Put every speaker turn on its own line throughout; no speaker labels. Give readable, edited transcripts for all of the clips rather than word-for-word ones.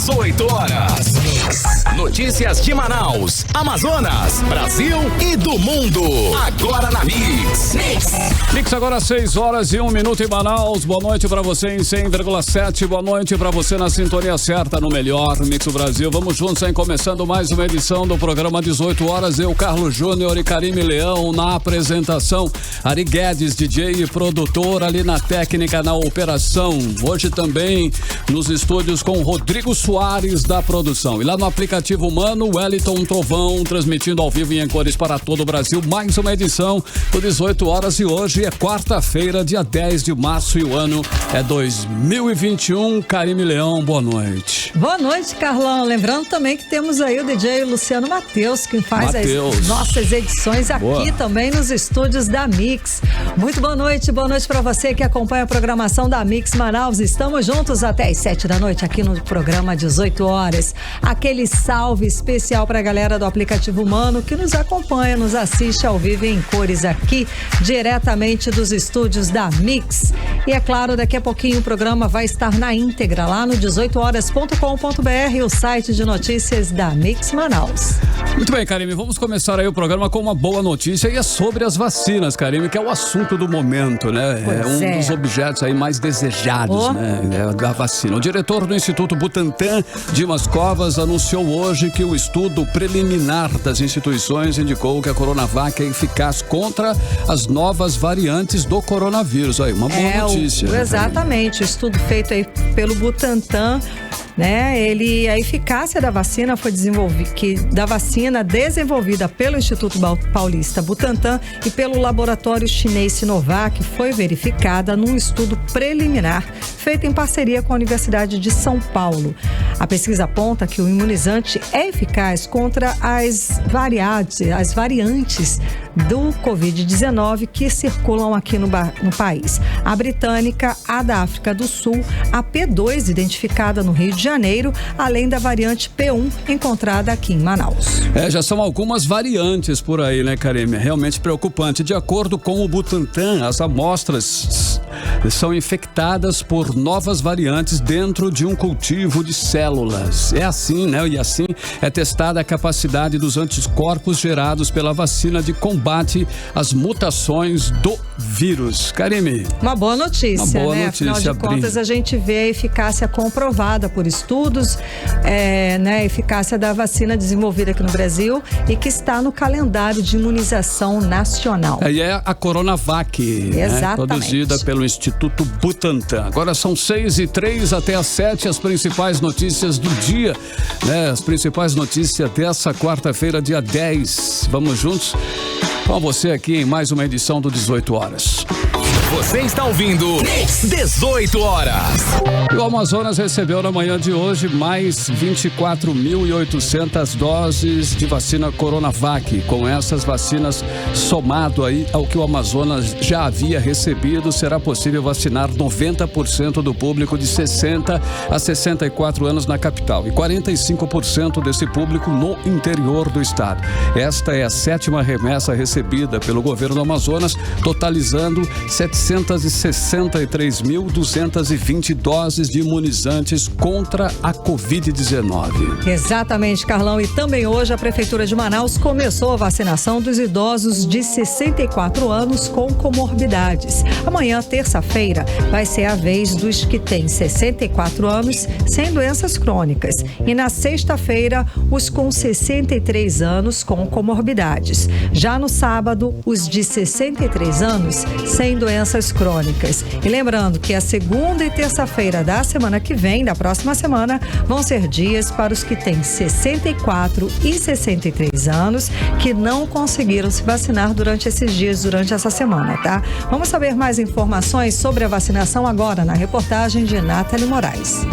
18 horas. Notícias de Manaus, Amazonas, Brasil e do mundo. Agora na Mix.
Mix agora 6 horas e 1 minuto em Manaus. Boa noite pra você em 100,7. Boa noite pra você na sintonia certa no melhor Mix do Brasil. Vamos juntos aí começando mais uma edição do programa 18 horas. Eu, Carlos Júnior e Karime Leão na apresentação. Ari Guedes, DJ e produtor ali na técnica, na operação. Hoje também nos estúdios com Rodrigo Soares da produção. E lá no aplicativo humano, Wellington Trovão, transmitindo ao vivo e em cores para todo o Brasil. Mais uma edição do 18 horas e hoje é quarta-feira, dia 10 de março e o ano é 2021. Karime Leão, boa noite.
Boa noite, Carlão. Lembrando também que temos aí o DJ Luciano Matheus, que faz as nossas edições aqui também nos estúdios da Mix. Muito boa noite para você que acompanha a programação da Mix Manaus. Estamos juntos até às 7 da noite aqui no programa 18 horas. Aquele salve especial para a galera do aplicativo humano que nos acompanha, nos assiste ao vivo em cores aqui, diretamente dos estúdios da Mix. E é claro, daqui a pouquinho o programa vai estar na íntegra lá no 18horas.com.br, o site de notícias da Mix Manaus.
Muito bem, Karime, vamos começar aí o programa com uma boa notícia e é sobre as vacinas, Karime, que é o assunto do momento, né? É um dos objetos aí mais desejados, né? Da vacina. O diretor do Instituto Butantan, Dimas Covas, anunciou hoje que o estudo preliminar das instituições indicou que a Coronavac é eficaz contra as novas variantes do coronavírus. Aí, uma boa notícia.
Exatamente, o estudo feito aí pelo Butantan, né? A eficácia da vacina foi desenvolvida pelo Instituto Paulista Butantan e pelo laboratório chinês Sinovac foi verificada num estudo preliminar feito em parceria com a Universidade de São Paulo. A pesquisa aponta que o imunizante é eficaz contra as variantes do Covid-19 que circulam aqui no país. A britânica, a da África do Sul, a P2, identificada no Rio de Janeiro, além da variante P1, encontrada aqui em Manaus.
Já são algumas variantes por aí, né, Karime? É realmente preocupante. De acordo com o Butantan, as amostras são infectadas por novas variantes dentro de um cultivo de células. É assim, né? E assim é testada a capacidade dos anticorpos gerados pela vacina de combate às mutações do vírus. Karime.
Uma boa notícia, né? Afinal de contas, a gente vê a eficácia comprovada por estudos, né? A eficácia da vacina desenvolvida aqui no Brasil e que está no calendário de imunização nacional.
E é a Coronavac, né? Produzida pelo Instituto Butantan. Agora são 6h03 até às 7, as principais notícias do dia, né? As principais notícias dessa quarta-feira, dia 10. Vamos juntos com você aqui em mais uma edição do 18 horas.
Você está ouvindo 18 horas.
E o Amazonas recebeu na manhã de hoje mais 24.800 doses de vacina Coronavac. Com essas vacinas, somado aí ao que o Amazonas já havia recebido, será possível vacinar 90% do público de 60 a 64 anos na capital e 45% desse público no interior do estado. Esta é a 7ª remessa recebida pelo governo do Amazonas, totalizando 763.220 doses de imunizantes contra a Covid-19.
Exatamente, Carlão. E também hoje a Prefeitura de Manaus começou a vacinação dos idosos de 64 anos com comorbidades. Amanhã, terça-feira, vai ser a vez dos que têm 64 anos sem doenças crônicas. E na sexta-feira, os com 63 anos com comorbidades. Já no sábado, os de 63 anos sem doenças crônicas. E lembrando que a segunda e terça-feira da semana que vem, da próxima semana, vão ser dias para os que têm 64 e 63 anos que não conseguiram se vacinar durante esses dias, durante essa semana, tá? Vamos saber mais informações sobre a vacinação agora na reportagem de Nathalie Moraes.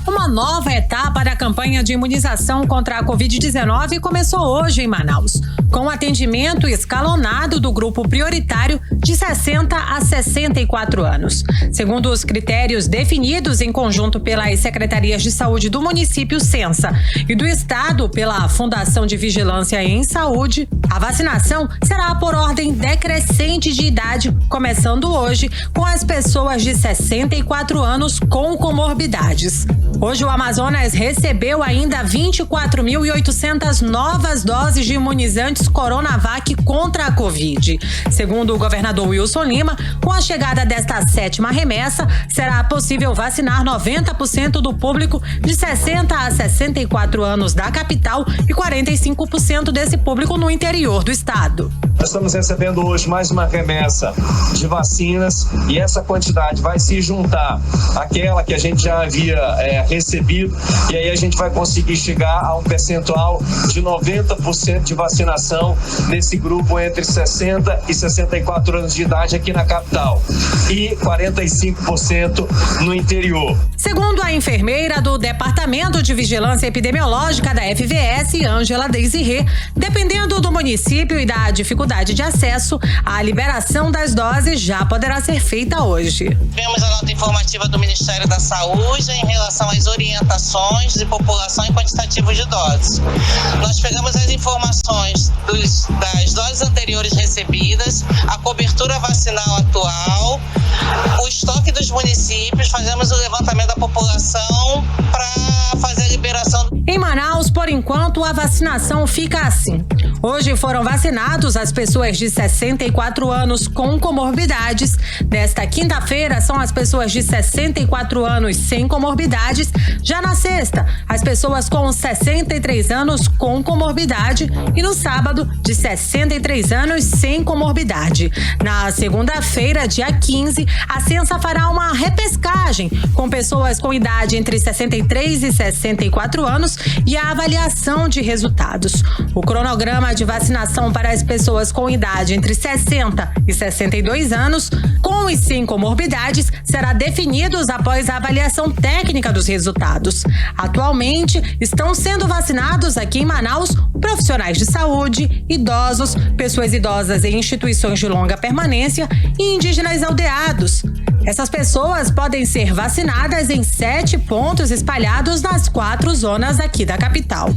Uma nova etapa da campanha de imunização contra a Covid-19 começou hoje em Manaus. com atendimento escalonado do grupo prioritário de 60 a 64 anos. Segundo os critérios definidos em conjunto pelas Secretarias de Saúde do município Sensa e do Estado pela Fundação de Vigilância em Saúde, a vacinação será por ordem decrescente de idade, começando hoje com as pessoas de 64 anos com comorbidades. Hoje o Amazonas recebeu ainda 24.800 novas doses de imunizantes Coronavac contra a Covid. Segundo o governador Wilson Lima, com a chegada desta 7ª remessa, será possível vacinar 90% do público de 60 a 64 anos da capital e 45% desse público no interior do estado.
Nós estamos recebendo hoje mais uma remessa de vacinas e essa quantidade vai se juntar àquela que a gente já havia recebido, e aí a gente vai conseguir chegar a um percentual de 90% de vacinação nesse grupo entre 60 e 64 anos de idade aqui na capital e 45% no interior.
Segundo a enfermeira do Departamento de Vigilância Epidemiológica da FVS, Ângela Desirê, dependendo do município e da dificuldade de acesso, a liberação das doses já poderá ser feita hoje.
Vemos a nota informativa do Ministério da Saúde em relação às orientações de população e quantitativos de doses. Nós pegamos as informações das doses anteriores recebidas, a cobertura vacinal atual, o estoque dos municípios, fazemos o levantamento da população para fazer a liberação.
Em Manaus, por enquanto, a vacinação fica assim. Hoje foram vacinados as pessoas de 64 anos com comorbidades. Nesta quinta-feira, são as pessoas de 64 anos sem comorbidades. Já na sexta, as pessoas com 63 anos com comorbidade. E no sábado, de 63 anos sem comorbidade. Na segunda-feira, dia 15, a Sensa fará uma repescagem com pessoas com idade entre 63 e 64 anos e a avaliação de resultados. O cronograma de vacinação para as pessoas com idade entre 60 e 62 anos, com e sem comorbidades, será definido após a avaliação técnica dos resultados. Atualmente, estão sendo vacinados aqui em Manaus profissionais de saúde, idosos, pessoas idosas em instituições de longa permanência e indígenas aldeados. Essas pessoas podem ser vacinadas em 7 pontos espalhados nas 4 zonas aqui da capital.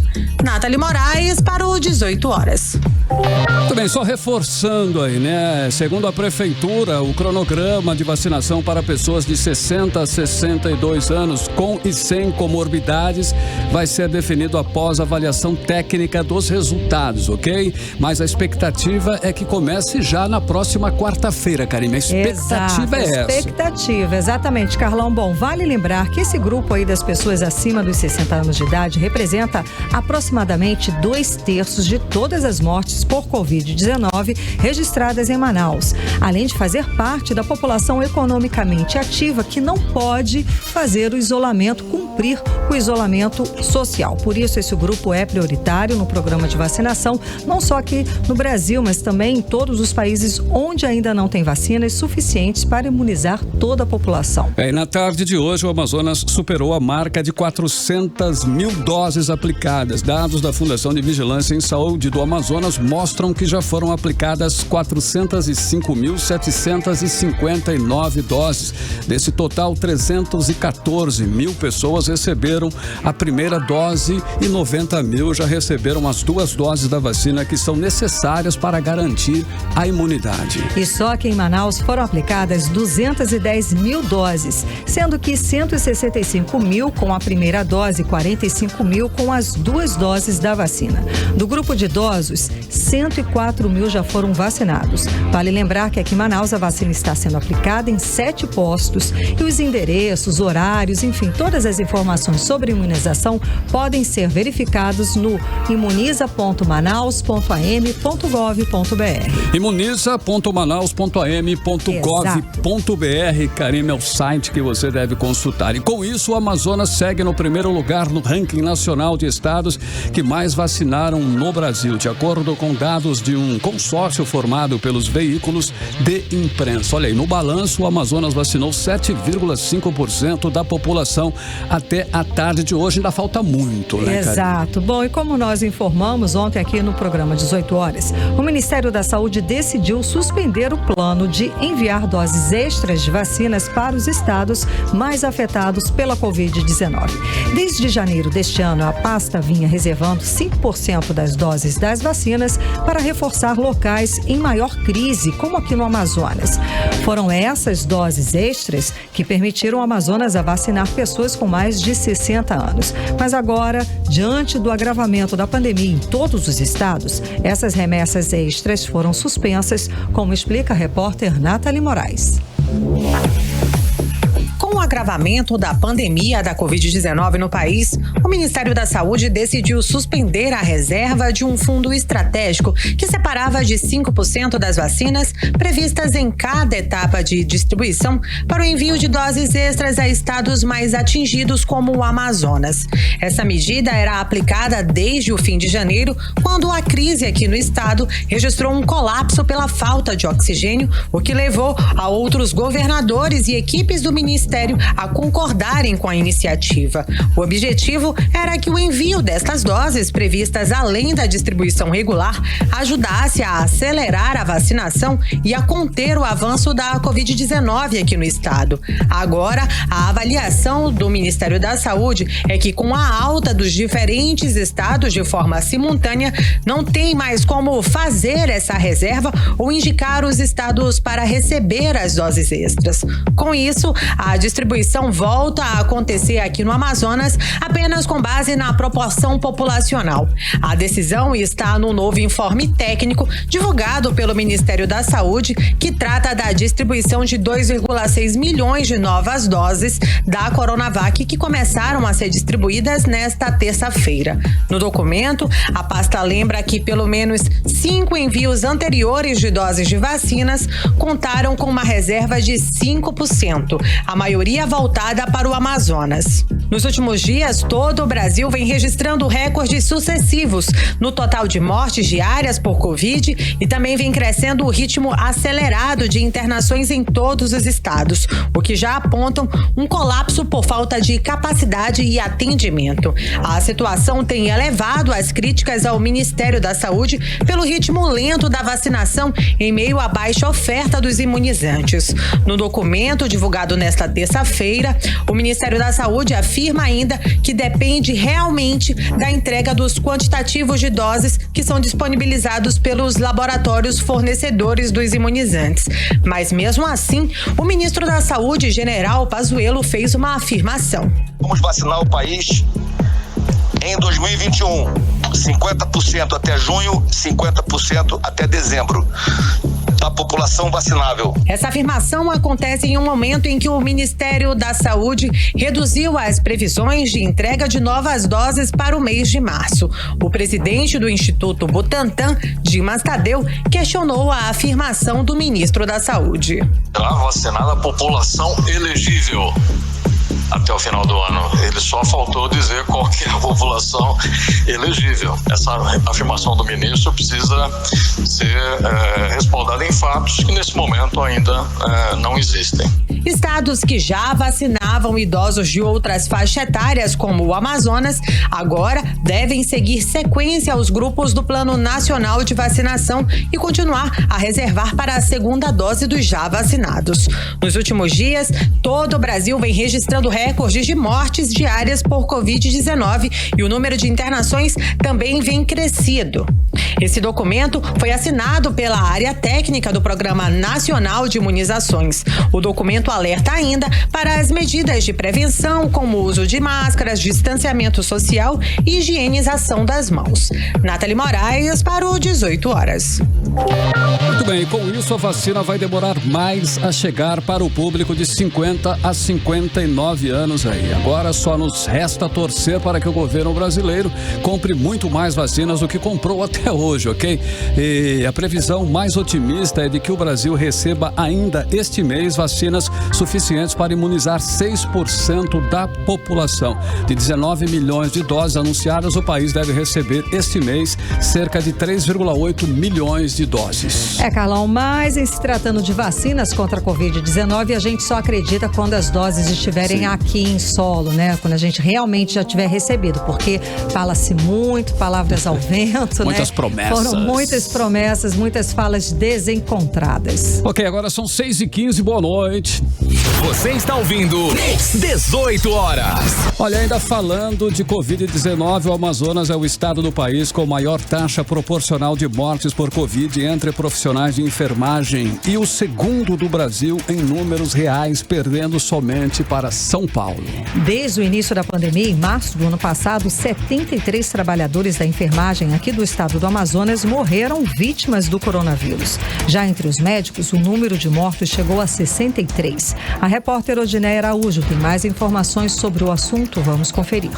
Nathalie Moraes para o 18 horas.
Muito bem, só reforçando aí, né? Segundo a Prefeitura, o cronograma de vacinação para pessoas de 60 a 62 anos com e sem comorbidades vai ser definido após a avaliação técnica dos resultados, ok? Mas a expectativa é que comece já na próxima quarta-feira, Karine. A expectativa é essa.
Expectativa, exatamente, Carlão. Bom, vale lembrar que esse grupo aí das pessoas acima dos 60 anos de idade representa aproximadamente 2/3 de todas as mortes por Covid-19 registradas em Manaus, além de fazer parte da população economicamente ativa que não pode fazer o isolamento, cumprir o isolamento social. Por isso, esse grupo é prioritário no programa de vacinação, não só aqui no Brasil, mas também em todos os países onde ainda não tem vacinas suficientes para imunizar toda a população.
E na tarde de hoje, o Amazonas superou a marca de 400 mil doses aplicadas. Dados da Fundação de Vigilância em Saúde do Amazonas mostram que já foram aplicadas 405.759 doses. Desse total, 314 mil pessoas receberam a primeira dose e 90 mil já receberam as 2 doses da vacina que são necessárias para garantir a imunidade.
E só aqui em Manaus foram aplicadas 210 mil doses, sendo que 165 mil com a primeira dose e 45 mil com as 2 doses da vacina. Do grupo de idosos, 104 mil já foram vacinados. Vale lembrar que aqui em Manaus a vacina está sendo aplicada em 7 postos e os endereços, horários, enfim, todas as informações sobre imunização podem ser verificados no imuniza.manaus.am.gov.br.
Imuniza.manaus.am.gov.br, Karine, é o site que que você deve consultar. E com isso, o Amazonas segue no primeiro lugar no ranking nacional de estados que mais vacinaram no Brasil, de acordo com dados de um consórcio formado pelos veículos de imprensa. Olha aí, no balanço, o Amazonas vacinou 7,5% da população até a tarde de hoje. Ainda falta muito, né,
Exato. Bom, e como nós informamos ontem aqui no programa 18 horas, o Ministério da Saúde decidiu suspender o plano de enviar doses extras de vacinas para os estados mais afetados pela Covid-19. Desde janeiro deste ano, a pasta vinha reservando 5% das doses das vacinas para reforçar locais em maior crise, como aqui no Amazonas. Foram essas doses extras que permitiram o Amazonas a vacinar pessoas com mais de 60 anos. Mas agora, diante do agravamento da pandemia em todos os estados, essas remessas extras foram suspensas, como explica a repórter Nathalie Moraes.
Com o agravamento da pandemia da Covid-19 no país, o Ministério da Saúde decidiu suspender a reserva de um fundo estratégico que separava de 5% das vacinas previstas em cada etapa de distribuição para o envio de doses extras a estados mais atingidos como o Amazonas. Essa medida era aplicada desde o fim de janeiro, quando a crise aqui no estado registrou um colapso pela falta de oxigênio, o que levou a outros governadores e equipes do Ministério a concordarem com a iniciativa. O objetivo era que o envio destas doses, previstas além da distribuição regular, ajudasse a acelerar a vacinação e a conter o avanço da Covid-19 aqui no estado. Agora, a avaliação do Ministério da Saúde é que, com a alta dos diferentes estados de forma simultânea, não tem mais como fazer essa reserva ou indicar os estados para receber as doses extras. Com isso, a distribuição volta a acontecer aqui no Amazonas apenas com base na proporção populacional. A decisão está no novo informe técnico divulgado pelo Ministério da Saúde, que trata da distribuição de 2,6 milhões de novas doses da Coronavac que começaram a ser distribuídas nesta terça-feira. No documento, a pasta lembra que pelo menos 5 envios anteriores de doses de vacinas contaram com uma reserva de 5%, a maioria voltada para o Amazonas. Nos últimos dias, todo o Brasil vem registrando recordes sucessivos no total de mortes diárias por Covid e também vem crescendo o ritmo acelerado de internações em todos os estados, o que já apontam um colapso por falta de capacidade e atendimento. A situação tem elevado as críticas ao Ministério da Saúde pelo ritmo lento da vacinação em meio à baixa oferta dos imunizantes. No documento divulgado nesta terça-feira, o Ministério da Saúde afirma ainda que depende realmente da entrega dos quantitativos de doses que são disponibilizados pelos laboratórios fornecedores dos imunizantes. Mas mesmo assim, o ministro da Saúde, General Pazuello, fez uma afirmação.
Vamos vacinar o país em 2021, 50% até junho, 50% até dezembro da população vacinável.
Essa afirmação acontece em um momento em que o Ministério da Saúde reduziu as previsões de entrega de novas doses para o mês de março. O presidente do Instituto Butantan, Dimas Tadeu, questionou a afirmação do ministro da Saúde.
Será vacinada a população elegível até o final do ano. Ele só faltou dizer qual que é a população elegível. Essa afirmação do ministro precisa ser respaldada em fatos que nesse momento ainda não existem.
Estados que já vacinavam idosos de outras faixas etárias, como o Amazonas, agora devem seguir sequência aos grupos do Plano Nacional de Vacinação e continuar a reservar para a segunda dose dos já vacinados. Nos últimos dias, todo o Brasil vem registrando recordes de mortes diárias por Covid-19 e o número de internações também vem crescido. Esse documento foi assinado pela área técnica do Programa Nacional de Imunizações. O documento alerta ainda para as medidas medidas de prevenção, como o uso de máscaras, distanciamento social e higienização das mãos. Nathalie Moraes para o 18 horas.
Muito bem, com isso a vacina vai demorar mais a chegar para o público de 50 a 59 anos aí. Agora só nos resta torcer para que o governo brasileiro compre muito mais vacinas do que comprou até hoje, ok? E a previsão mais otimista é de que o Brasil receba ainda este mês vacinas suficientes para imunizar 6% da população. De 19 milhões de doses anunciadas, o país deve receber este mês cerca de 3,8 milhões de doses.
Carlão, mas em se tratando de vacinas contra a Covid-19, a gente só acredita quando as doses estiverem aqui em solo, né? Quando a gente realmente já tiver recebido, porque fala-se muito, palavras ao vento,
muitas
né?
promessas.
Foram muitas promessas, muitas falas desencontradas.
Ok, agora são 6h15, boa noite.
Você está ouvindo 18 horas.
Olha, ainda falando de Covid-19, o Amazonas é o estado do país com maior taxa proporcional de mortes por Covid entre profissionais de enfermagem e o segundo do Brasil em números reais, perdendo somente para São Paulo.
Desde o início da pandemia, em março do ano passado, 73 trabalhadores da enfermagem aqui do estado do Amazonas morreram vítimas do coronavírus. Já entre os médicos, o número de mortos chegou a 63. A repórter Odineia Araújo tem mais informações sobre o assunto. Vamos conferir.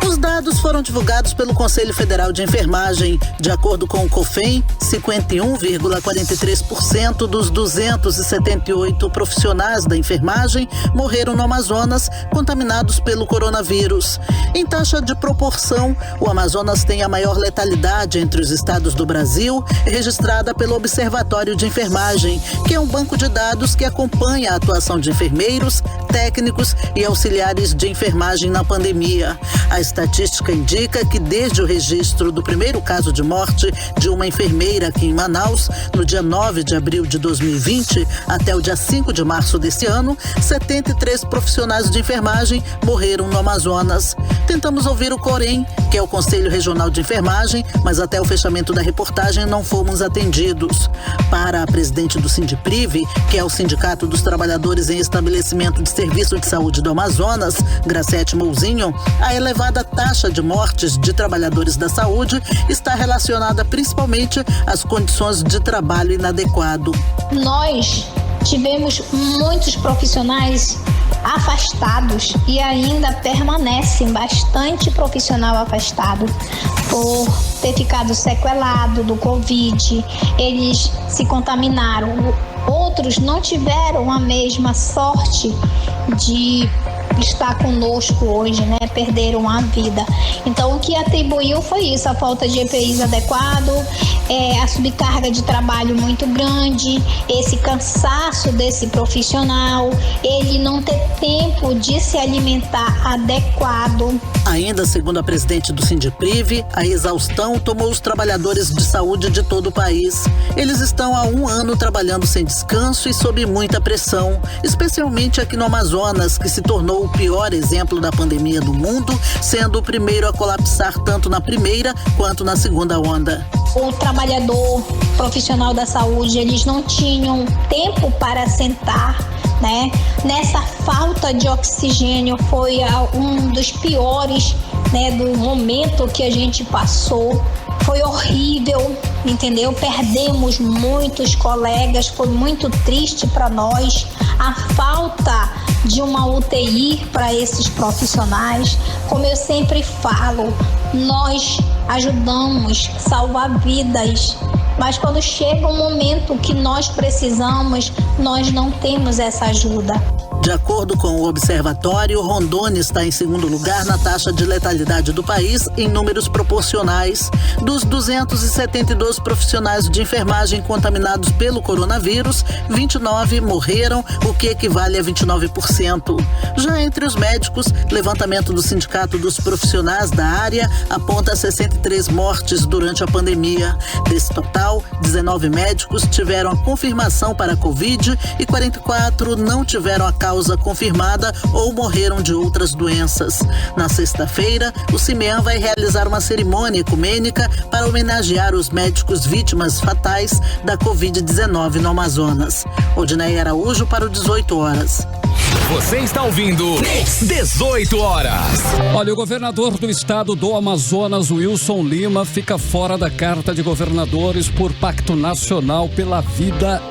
Os dados foram divulgados pelo Conselho Federal de Enfermagem. De acordo com o COFEM, 51,43% dos 278 profissionais da enfermagem morreram no Amazonas contaminados pelo coronavírus. Em taxa de proporção, o Amazonas tem a maior letalidade entre os estados do Brasil, registrada pelo Observatório de Enfermagem, que é um banco de dados que acompanha a atuação de enfermeiros, técnicos e auxiliares de enfermagem na pandemia. A estatística indica que desde o registro do primeiro caso de morte de uma enfermeira aqui em Manaus, no dia 9 de abril de 2020, até o dia 5 de março desse ano, 73 profissionais de enfermagem morreram no Amazonas. Tentamos ouvir o COREM, que é o Conselho Regional de Enfermagem, mas até o fechamento da reportagem não fomos atendidos. Para a presidente do Sindiprive, que é o Sindicato dos Trabalhadores em Estabelecimento de Serviço de Saúde do Amazonas, Gracete Mouzinho, a elevada taxa de mortes de trabalhadores da saúde está relacionada principalmente às condições de trabalho inadequado.
Nós tivemos muitos profissionais afastados e ainda permanecem bastante profissional afastado por ter ficado sequelado do Covid. Eles se contaminaram. Outros não tiveram a mesma sorte de estar conosco hoje, né? Perderam a vida. Então, o que atribuiu foi isso, a falta de EPIs adequado, a subcarga de trabalho muito grande, esse cansaço desse profissional, ele não ter tempo de se alimentar adequado.
Ainda segundo a presidente do Sindiprive, a exaustão tomou os trabalhadores de saúde de todo o país. Eles estão há 1 ano trabalhando sem descanso e sob muita pressão, especialmente aqui no Amazonas, que se tornou o pior exemplo da pandemia do mundo, sendo o primeiro a colapsar tanto na primeira quanto na segunda onda.
O trabalhador profissional da saúde, eles não tinham tempo para sentar, né? Nessa falta de oxigênio foi um dos piores, né, do momento que a gente passou. Foi horrível, entendeu? Perdemos muitos colegas, foi muito triste para nós. A falta de uma UTI para esses profissionais, como eu sempre falo, nós ajudamos a salvar vidas, mas quando chega um momento que nós precisamos, nós não temos essa ajuda.
De acordo com o observatório, Rondônia está em segundo lugar na taxa de letalidade do país em números proporcionais. Dos 272 profissionais de enfermagem contaminados pelo coronavírus, 29 morreram, o que equivale a 29%. Já entre os médicos, levantamento do Sindicato dos Profissionais da área aponta 63 mortes durante a pandemia. Desse total, total, 19 médicos tiveram a confirmação para a Covid e 44 não tiveram a causa confirmada ou morreram de outras doenças. Na sexta-feira, o CIMEAM vai realizar uma cerimônia ecumênica para homenagear os médicos vítimas fatais da Covid-19 no Amazonas. Odinei Araújo para o 18 horas.
Você está ouvindo 18 horas.
Olha, o governador do estado do Amazonas, Wilson Lima, fica fora da Carta de Governadores por Pacto Nacional pela Vida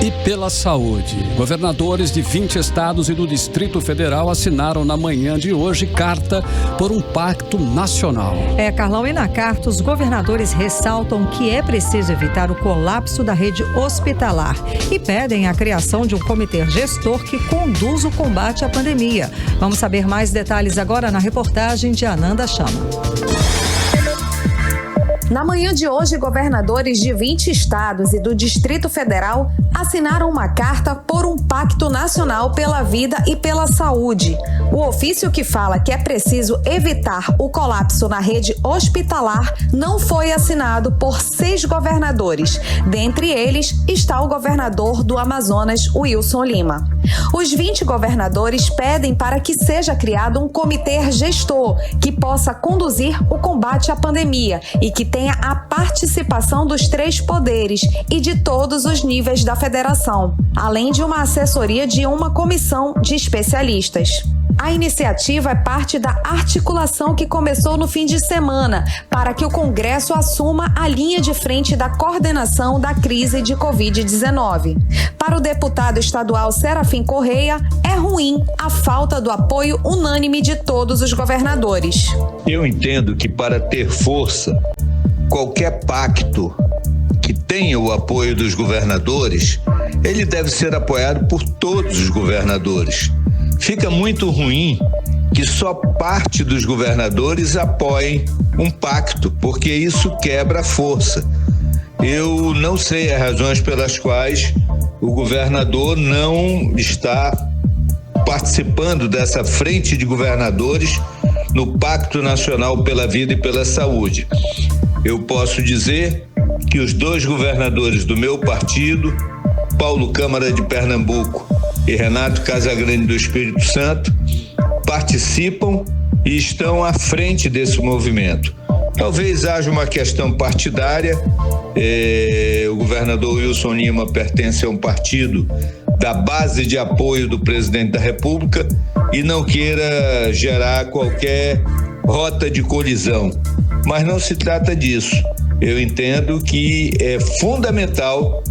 e pela Saúde. Governadores de 20 estados e do Distrito Federal assinaram na manhã de hoje carta por um pacto nacional.
Carlão, e na carta os governadores ressaltam que é preciso evitar o colapso da rede hospitalar e pedem a criação de um comitê gestor que conduza o combate à pandemia. Vamos saber mais detalhes agora na reportagem de Ananda Chama.
Na manhã de hoje, governadores de 20 estados e do Distrito Federal assinaram uma carta por um pacto nacional pela vida e pela saúde. O ofício que fala que é preciso evitar o colapso na rede hospitalar não foi assinado por 6 governadores. Dentre eles está o governador do Amazonas, Wilson Lima. Os 20 governadores pedem para que seja criado um comitê gestor que possa conduzir o combate à pandemia e que tenha a participação dos 3 poderes e de todos os níveis da federação, além de uma assessoria de uma comissão de especialistas. A iniciativa é parte da articulação que começou no fim de semana para que o Congresso assuma a linha de frente da coordenação da crise de Covid-19. Para o deputado estadual Serafim Correia, é ruim a falta do apoio unânime de todos os governadores.
Eu entendo que para ter força, qualquer pacto que tenha o apoio dos governadores, ele deve ser apoiado por todos os governadores. Fica muito ruim que só parte dos governadores apoiem um pacto, porque isso quebra a força. Eu não sei as razões pelas quais o governador não está participando dessa frente de governadores no Pacto Nacional pela Vida e pela Saúde. Eu posso dizer que os 2 governadores do meu partido, Paulo Câmara de Pernambuco e Renato Casagrande do Espírito Santo, participam e estão à frente desse movimento. Talvez haja uma questão partidária, o governador Wilson Lima pertence a um partido da base de apoio do presidente da República e não queira gerar qualquer rota de colisão. Mas não se trata disso. Eu entendo que é fundamental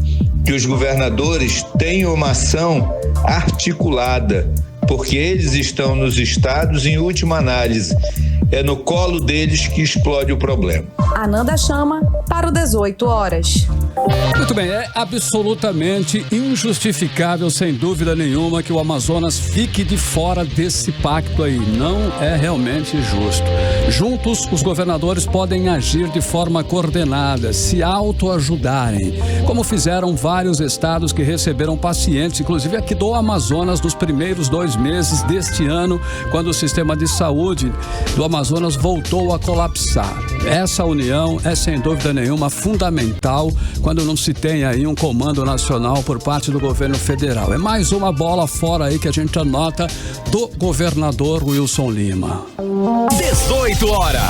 que os governadores tenham uma ação articulada, porque eles estão nos estados, em última análise, é no colo deles que explode o problema.
Ananda Chama para o 18 horas.
Muito bem, é absolutamente injustificável, sem dúvida nenhuma, que o Amazonas fique de fora desse pacto aí. Não é realmente justo. Juntos, os governadores podem agir de forma coordenada, se autoajudarem, como fizeram vários estados que receberam pacientes, inclusive aqui do Amazonas, nos primeiros 2 meses deste ano, quando o sistema de saúde do Amazonas voltou a colapsar. Essa união é, sem dúvida nenhuma, fundamental quando não se tem aí um comando nacional por parte do governo federal. É mais uma bola fora aí que a gente anota do governador Wilson Lima.
18 horas.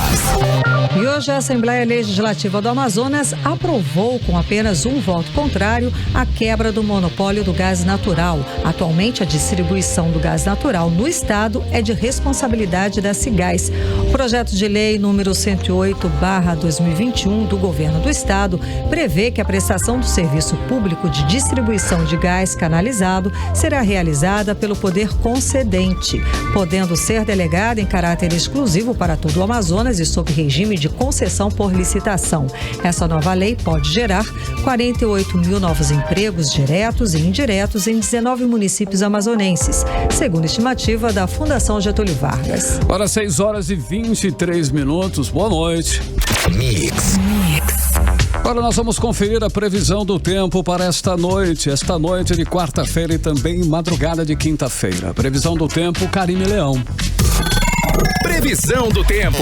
E hoje a Assembleia Legislativa do Amazonas aprovou com apenas um voto contrário a quebra do monopólio do gás natural. Atualmente, a distribuição do gás natural no estado é de responsabilidade da Cigás. O projeto de lei número 108/2021 do governo do estado prevê que a prestação do serviço público de distribuição de gás canalizado será realizada pelo poder concedente, podendo ser delegada em caráter exclusivo para todo o Amazonas e sob regime de concessão por licitação. Essa nova lei pode gerar 48 mil novos empregos diretos e indiretos em 19 municípios amazonenses, segundo estimativa da Fundação Getúlio Vargas.
Agora 6 horas e 23 minutos. Boa noite.
Mix.
Agora nós vamos conferir a previsão do tempo para esta noite de quarta-feira e também madrugada de quinta-feira. Previsão do tempo, Karine Leão.
Previsão do tempo.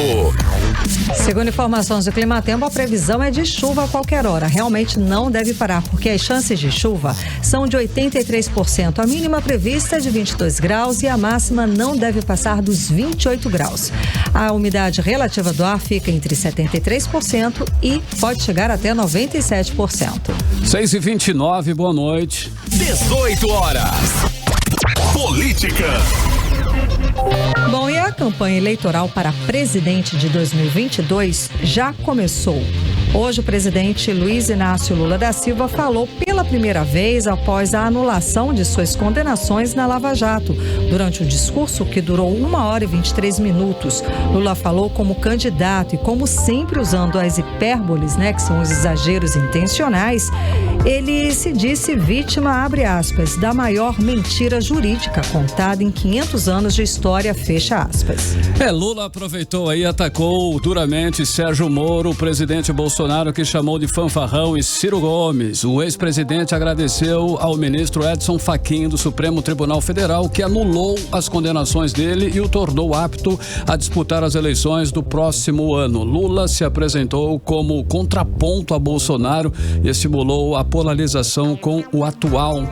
Segundo informações do Climatempo, a previsão é de chuva a qualquer hora. Realmente não deve parar, porque as chances de chuva são de 83%. A mínima prevista é de 22 graus e a máxima não deve passar dos 28 graus. A umidade relativa do ar fica entre 73% e pode chegar até 97%.
6h29, boa noite.
18 horas. Política.
Bom, e a campanha eleitoral para presidente de 2022 já começou. Hoje, o presidente Luiz Inácio Lula da Silva falou pela primeira vez após a anulação de suas condenações na Lava Jato. Durante o discurso, que durou 1 hora e 23 minutos, Lula falou como candidato e, como sempre, usando as hipérboles, que são os exageros intencionais, ele se disse vítima, abre aspas, da maior mentira jurídica contada em 500 anos de história, fecha aspas.
Lula aproveitou aí e atacou duramente Sérgio Moro, o presidente Bolsonaro, que chamou de fanfarrão, e Ciro Gomes. O ex-presidente agradeceu ao ministro Edson Fachin do Supremo Tribunal Federal, que anulou as condenações dele e o tornou apto a disputar as eleições do próximo ano. Lula se apresentou como contraponto a Bolsonaro e estimulou a polarização com o atual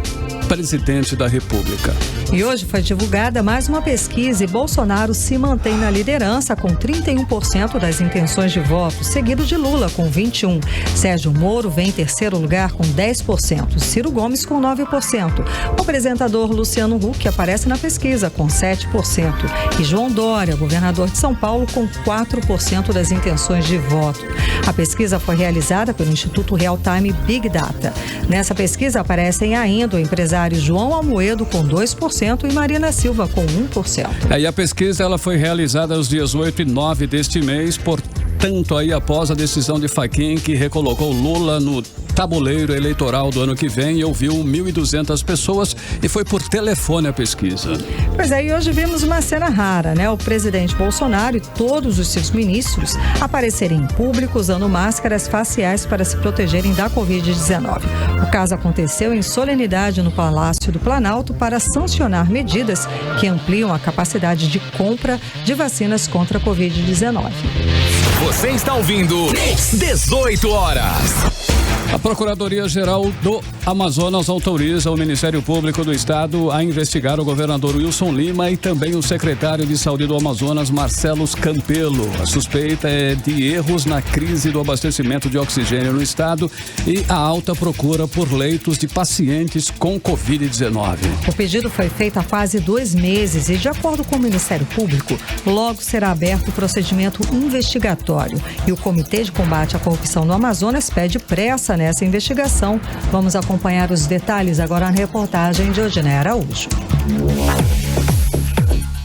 presidente da República.
E hoje foi divulgada mais uma pesquisa e Bolsonaro se mantém na liderança com 31% das intenções de voto, seguido de Lula com 21%. Sérgio Moro vem em terceiro lugar com 10%, Ciro Gomes com 9%. O apresentador Luciano Huck aparece na pesquisa com 7% e João Dória, governador de São Paulo, com 4% das intenções de voto. A pesquisa foi realizada pelo Instituto Real Time Big Data. Nessa pesquisa aparecem ainda o empresário João Almoedo com 2% e Marina Silva com 1%.
E a pesquisa ela foi realizada aos dias 8 e 9 deste mês, portanto, aí após a decisão de Fachin, que recolocou Lula no tabuleiro eleitoral do ano que vem, e ouviu 1.200 pessoas, e foi por telefone a pesquisa.
Pois é, e hoje vimos uma cena rara, O presidente Bolsonaro e todos os seus ministros aparecerem em público usando máscaras faciais para se protegerem da Covid-19. O caso aconteceu em solenidade no Palácio do Planalto para sancionar medidas que ampliam a capacidade de compra de vacinas contra a Covid-19.
Você está ouvindo 18 horas.
A Procuradoria-Geral do Amazonas autoriza o Ministério Público do Estado a investigar o governador Wilson Lima e também o secretário de Saúde do Amazonas, Marcelo Campelo. A suspeita é de erros na crise do abastecimento de oxigênio no estado e a alta procura por leitos de pacientes com Covid-19.
O pedido foi feito há quase 2 meses e, de acordo com o Ministério Público, logo será aberto o procedimento investigatório. E o Comitê de Combate à Corrupção do Amazonas pede pressa nessa investigação. Vamos acompanhar os detalhes agora na reportagem de Odinei Araújo.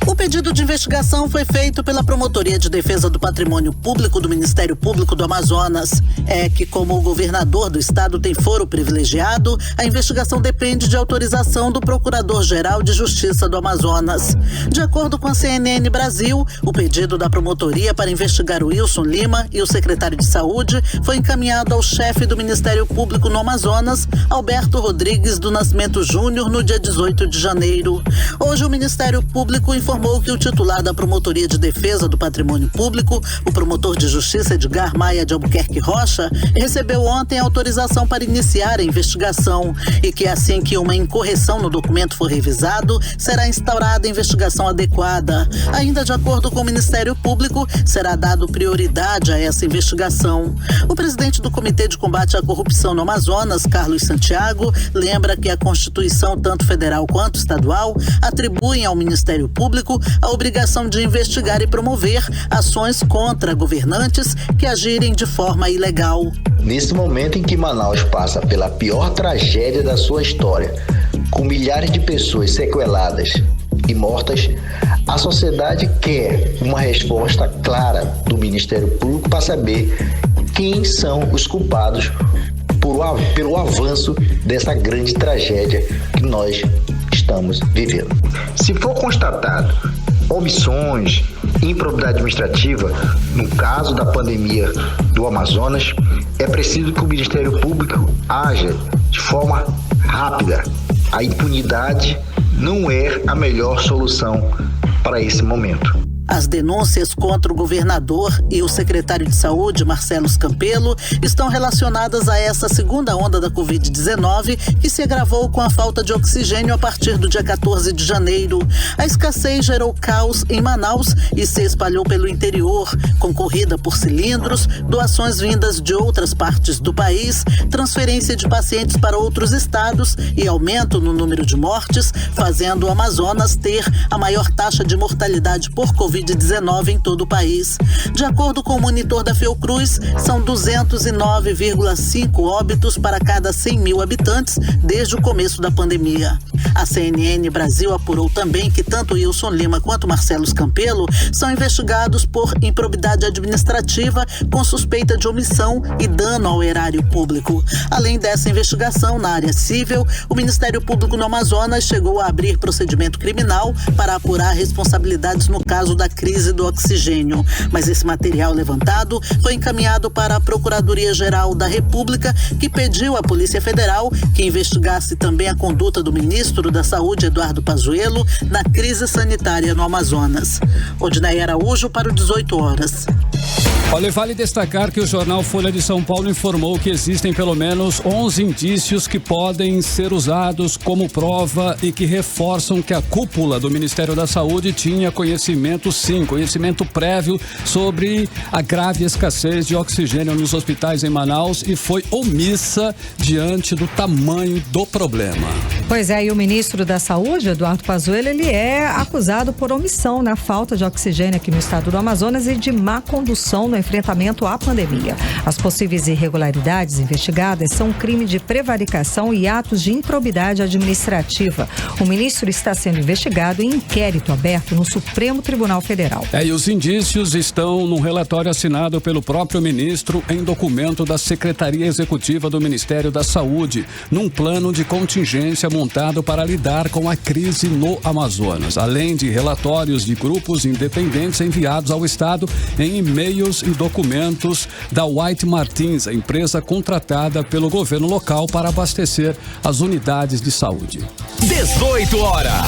O pedido de investigação foi feito pela Promotoria de Defesa do Patrimônio Público do Ministério Público do Amazonas. É que, como o governador do estado tem foro privilegiado, a investigação depende de autorização do Procurador-Geral de Justiça do Amazonas. De acordo com a CNN Brasil, o pedido da promotoria para investigar o Wilson Lima e o secretário de Saúde foi encaminhado ao chefe do Ministério Público no Amazonas, Alberto Rodrigues do Nascimento Júnior, no dia 18 de janeiro. Hoje, o Ministério Público informou que o titular da Promotoria de Defesa do Patrimônio Público, o promotor de Justiça Edgar Maia de Albuquerque Rocha, recebeu ontem autorização para iniciar a investigação e que, assim que uma incorreção no documento for revisado, será instaurada a investigação adequada. Ainda de acordo com o Ministério Público, será dado prioridade a essa investigação. O presidente do Comitê de Combate à Corrupção no Amazonas, Carlos Santiago, lembra que a Constituição, tanto federal quanto estadual, atribuem ao Ministério Público a obrigação de investigar e promover ações contra governantes que agirem de forma ilegal.
Nesse momento em que Manaus passa pela pior tragédia da sua história, com milhares de pessoas sequeladas e mortas, a sociedade quer uma resposta clara do Ministério Público para saber quem são os culpados pelo avanço dessa grande tragédia que nós estamos vivendo.
Se for constatado omissões, improbidade administrativa, no caso da pandemia do Amazonas, é preciso que o Ministério Público haja de forma rápida. A impunidade não é a melhor solução para esse momento.
As denúncias contra o governador e o secretário de Saúde, Marcelo Campelo, estão relacionadas a essa segunda onda da Covid-19, que se agravou com a falta de oxigênio a partir do dia 14 de janeiro. A escassez gerou caos em Manaus e se espalhou pelo interior, com corrida por cilindros, doações vindas de outras partes do país, transferência de pacientes para outros estados e aumento no número de mortes, fazendo o Amazonas ter a maior taxa de mortalidade por Covid-19 em todo o país. De acordo com o monitor da Fiocruz, são 209,5 óbitos para cada 100 mil habitantes desde o começo da pandemia. A CNN Brasil apurou também que tanto Wilson Lima quanto Marcelo Campelo são investigados por improbidade administrativa com suspeita de omissão e dano ao erário público. Além dessa investigação na área civil, o Ministério Público no Amazonas chegou a abrir procedimento criminal para apurar responsabilidades no caso da crise do oxigênio. Mas esse material levantado foi encaminhado para a Procuradoria-Geral da República, que pediu à Polícia Federal que investigasse também a conduta do ministro da Saúde, Eduardo Pazuello, na crise sanitária no Amazonas. Odinei Araújo para o 18 horas.
Olha, vale destacar que o jornal Folha de São Paulo informou que existem pelo menos 11 indícios que podem ser usados como prova e que reforçam que a cúpula do Ministério da Saúde tinha conhecimento prévio sobre a grave escassez de oxigênio nos hospitais em Manaus e foi omissa diante do tamanho do problema.
Pois é, e o ministro da Saúde, Eduardo Pazuello, ele é acusado por omissão na falta de oxigênio aqui no estado do Amazonas e de má condução no enfrentamento à pandemia. As possíveis irregularidades investigadas são crime de prevaricação e atos de improbidade administrativa. O ministro está sendo investigado em inquérito aberto no Supremo Tribunal Federal.
E os indícios estão num relatório assinado pelo próprio ministro em documento da Secretaria Executiva do Ministério da Saúde, num plano de contingência montado para lidar com a crise no Amazonas, além de relatórios de grupos independentes enviados ao Estado em e-mails e documentos da White Martins, a empresa contratada pelo governo local para abastecer as unidades de saúde.
18 horas.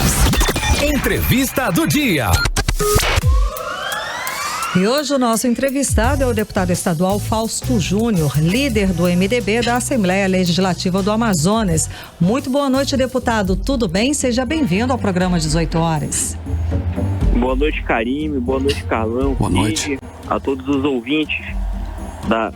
Entrevista do dia.
E hoje o nosso entrevistado é o deputado estadual Fausto Júnior, líder do MDB da Assembleia Legislativa do Amazonas. Muito boa noite, deputado. Tudo bem? Seja bem-vindo ao programa 18 horas.
Boa noite, Karime. Boa noite, Carlão.
Boa noite.
A todos os ouvintes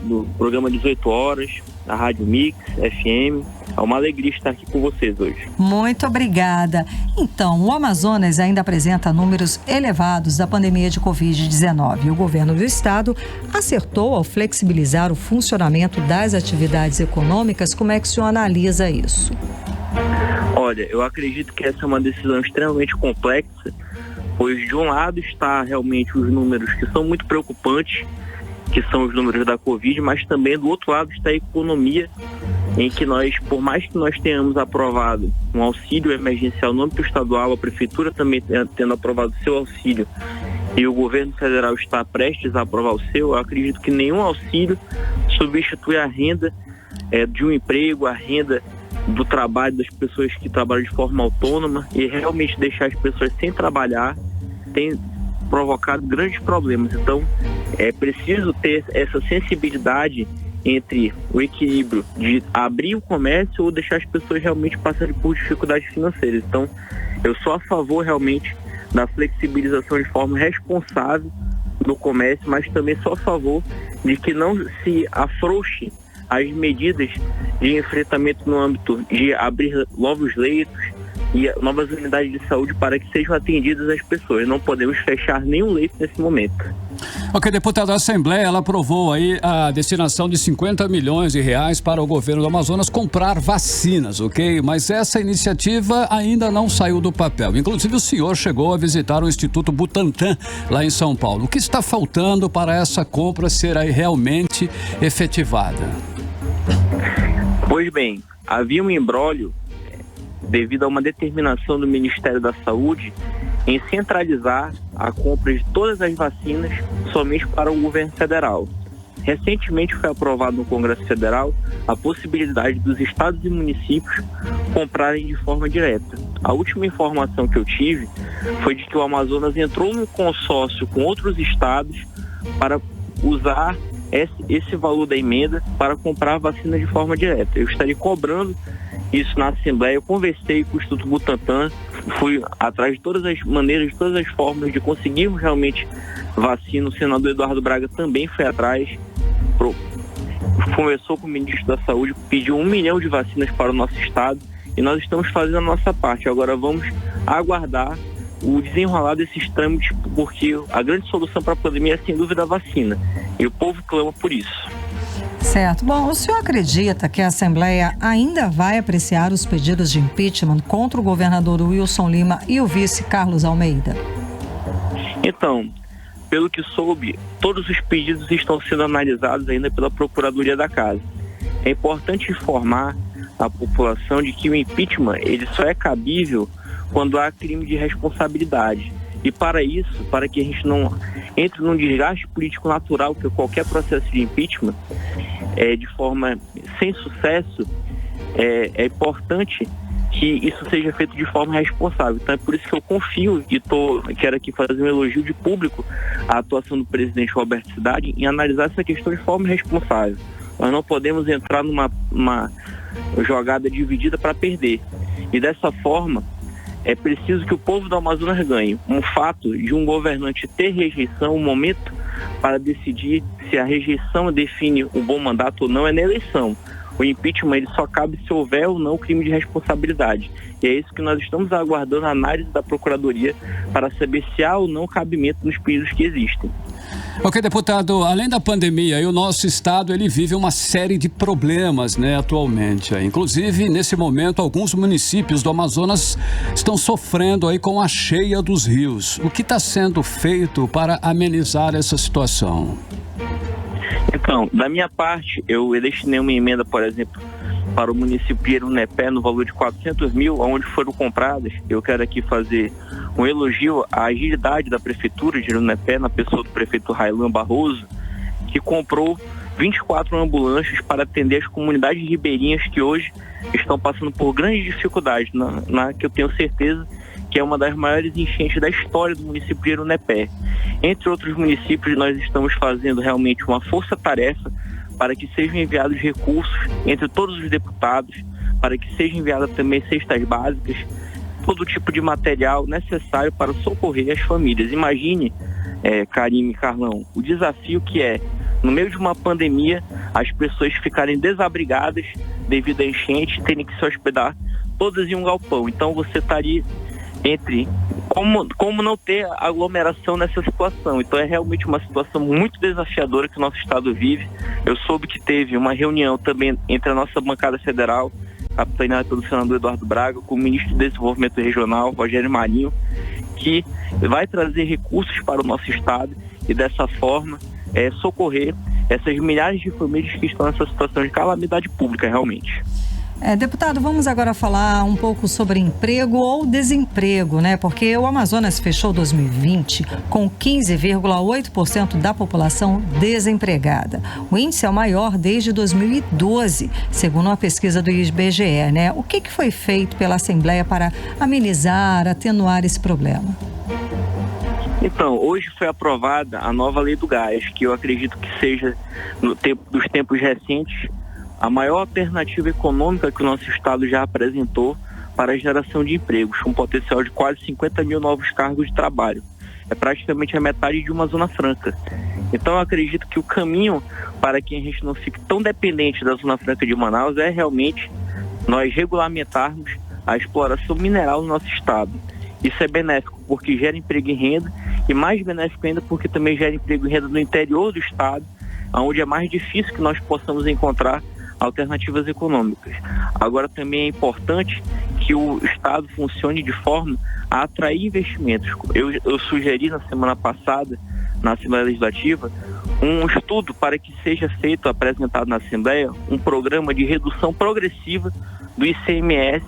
do programa 18 horas, da Rádio Mix, FM. É uma alegria estar aqui com vocês hoje.
Muito obrigada. Então, o Amazonas ainda apresenta números elevados da pandemia de Covid-19. O governo do estado acertou ao flexibilizar o funcionamento das atividades econômicas. Como é que o senhor analisa isso?
Olha, eu acredito que essa é uma decisão extremamente complexa, pois de um lado está realmente os números que são muito preocupantes, que são os números da Covid, mas também do outro lado está a economia, em que nós, por mais que nós tenhamos aprovado um auxílio emergencial no âmbito estadual, a prefeitura também tendo aprovado o seu auxílio e o governo federal está prestes a aprovar o seu, eu acredito que nenhum auxílio substitui a renda de um emprego, a renda do trabalho das pessoas que trabalham de forma autônoma, e realmente deixar as pessoas sem trabalhar tem provocado grandes problemas. Então, é preciso ter essa sensibilidade entre o equilíbrio de abrir o comércio ou deixar as pessoas realmente passarem por dificuldades financeiras. Então, eu sou a favor realmente da flexibilização de forma responsável no comércio, mas também sou a favor de que não se afrouxe as medidas de enfrentamento no âmbito de abrir novos leitos e novas unidades de saúde para que sejam atendidas as pessoas. Não podemos fechar nenhum leito nesse momento.
Ok, deputado, a Assembleia ela aprovou aí a destinação de 50 milhões de reais para o governo do Amazonas comprar vacinas, ok? Mas essa iniciativa ainda não saiu do papel. Inclusive o senhor chegou a visitar o Instituto Butantan lá em São Paulo. O que está faltando para essa compra ser aí realmente efetivada?
Pois bem, havia um imbróglio devido a uma determinação do Ministério da Saúde em centralizar a compra de todas as vacinas somente para o governo federal. Recentemente foi aprovado no Congresso Federal a possibilidade dos estados e municípios comprarem de forma direta. A última informação que eu tive foi de que o Amazonas entrou num consórcio com outros estados para usar esse valor da emenda para comprar a vacina de forma direta. Eu estarei cobrando isso na Assembleia. Eu conversei com o Instituto Butantan, fui atrás de todas as maneiras, de todas as formas de conseguirmos realmente vacina. O senador Eduardo Braga também foi atrás, conversou com o ministro da Saúde, pediu 1 milhão de vacinas para o nosso estado e nós estamos fazendo a nossa parte. Agora vamos aguardar o desenrolar desses trâmites, porque a grande solução para a pandemia é sem dúvida a vacina e o povo clama por isso.
Certo. Bom, o senhor acredita que a Assembleia ainda vai apreciar os pedidos de impeachment contra o governador Wilson Lima e o vice Carlos Almeida?
Então, pelo que soube, todos os pedidos estão sendo analisados ainda pela Procuradoria da Casa. É importante informar a população de que o impeachment ele só é cabível quando há crime de responsabilidade. E para isso, para que a gente não entre num desgaste político natural, que qualquer processo de impeachment de forma sem sucesso, é importante que isso seja feito de forma responsável. Então é por isso que eu confio e quero aqui fazer um elogio de público à atuação do presidente Roberto Cidade em analisar essa questão de forma responsável. Nós não podemos entrar numa jogada dividida para perder. E dessa forma, é preciso que o povo do Amazonas ganhe. Um fato de um governante ter rejeição, um momento para decidir se a rejeição define o bom mandato ou não é na eleição. O impeachment ele só cabe se houver ou não crime de responsabilidade. E é isso que nós estamos aguardando a análise da Procuradoria para saber se há ou não cabimento nos pedidos que existem.
Ok, deputado, além da pandemia, o nosso estado ele vive uma série de problemas, né, atualmente. Inclusive, nesse momento, alguns municípios do Amazonas estão sofrendo aí com a cheia dos rios. O que está sendo feito para amenizar essa situação?
Então, da minha parte, eu destinei uma emenda, por exemplo, para o município de Jerunepé no valor de 400 mil, onde foram compradas. Eu quero aqui fazer um elogio à agilidade da prefeitura de Jerunepé, na pessoa do prefeito Railan Barroso, que comprou 24 ambulâncias para atender as comunidades ribeirinhas que hoje estão passando por grandes dificuldades, que eu tenho certeza que é uma das maiores enchentes da história do município de Jerunepé. Entre outros municípios, nós estamos fazendo realmente uma força-tarefa para que sejam enviados recursos entre todos os deputados, para que sejam enviadas também cestas básicas, todo tipo de material necessário para socorrer as famílias. Imagine, Karime e Carlão, o desafio que é, no meio de uma pandemia, as pessoas ficarem desabrigadas devido à enchente, terem que se hospedar todas em um galpão. Então você estaria entre como não ter aglomeração nessa situação. Então é realmente uma situação muito desafiadora que o nosso estado vive. Eu soube que teve uma reunião também entre a nossa bancada federal, capitaneada pelo senador Eduardo Braga, com o ministro de Desenvolvimento Regional, Rogério Marinho, que vai trazer recursos para o nosso estado e dessa forma socorrer essas milhares de famílias que estão nessa situação de calamidade pública realmente.
Deputado, vamos agora falar um pouco sobre emprego ou desemprego, né? Porque o Amazonas fechou 2020 com 15,8% da população desempregada. O índice é o maior desde 2012, segundo uma pesquisa do IBGE, né? O que foi feito pela Assembleia para amenizar, atenuar esse problema?
Então, hoje foi aprovada a nova lei do gás, que eu acredito que seja, dos tempos recentes, a maior alternativa econômica que o nosso estado já apresentou para a geração de empregos, com um potencial de quase 50 mil novos cargos de trabalho. É praticamente a metade de uma zona franca. Então eu acredito que o caminho para que a gente não fique tão dependente da zona franca de Manaus é realmente nós regulamentarmos a exploração mineral no nosso estado. Isso é benéfico porque gera emprego e renda, e mais benéfico ainda porque também gera emprego e renda no interior do estado, onde é mais difícil que nós possamos encontrar alternativas econômicas. Agora também é importante que o Estado funcione de forma a atrair investimentos. Eu sugeri na semana passada, na Assembleia Legislativa, um estudo para que seja feito, apresentado na Assembleia, um programa de redução progressiva do ICMS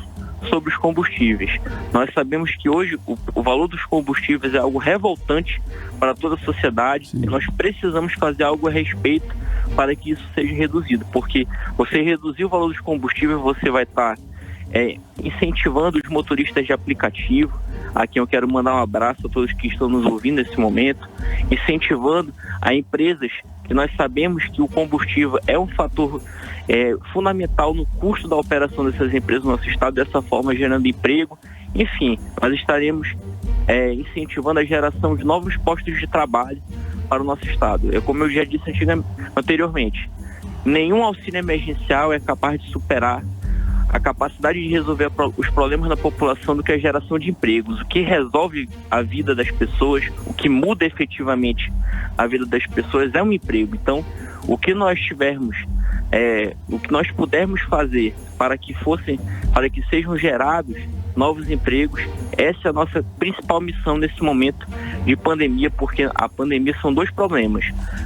sobre os combustíveis. Nós sabemos que hoje o valor dos combustíveis é algo revoltante para toda a sociedade. Sim. E nós precisamos fazer algo a respeito para que isso seja reduzido, porque você reduzir o valor dos combustíveis, você vai estar incentivando os motoristas de aplicativo, a quem eu quero mandar um abraço a todos que estão nos ouvindo nesse momento, incentivando a empresas que nós sabemos que o combustível é um fator fundamental no custo da operação dessas empresas no nosso estado, dessa forma gerando emprego. Enfim, nós estaremos incentivando a geração de novos postos de trabalho para o nosso estado. Como eu já disse anteriormente, nenhum auxílio emergencial é capaz de superar a capacidade de resolver os problemas da população do que a geração de empregos. O que resolve a vida das pessoas, o que muda efetivamente a vida das pessoas é um emprego. Então, o que nós pudermos fazer para que sejam gerados novos empregos, essa é a nossa principal missão nesse momento de pandemia, porque a pandemia são dois problemas.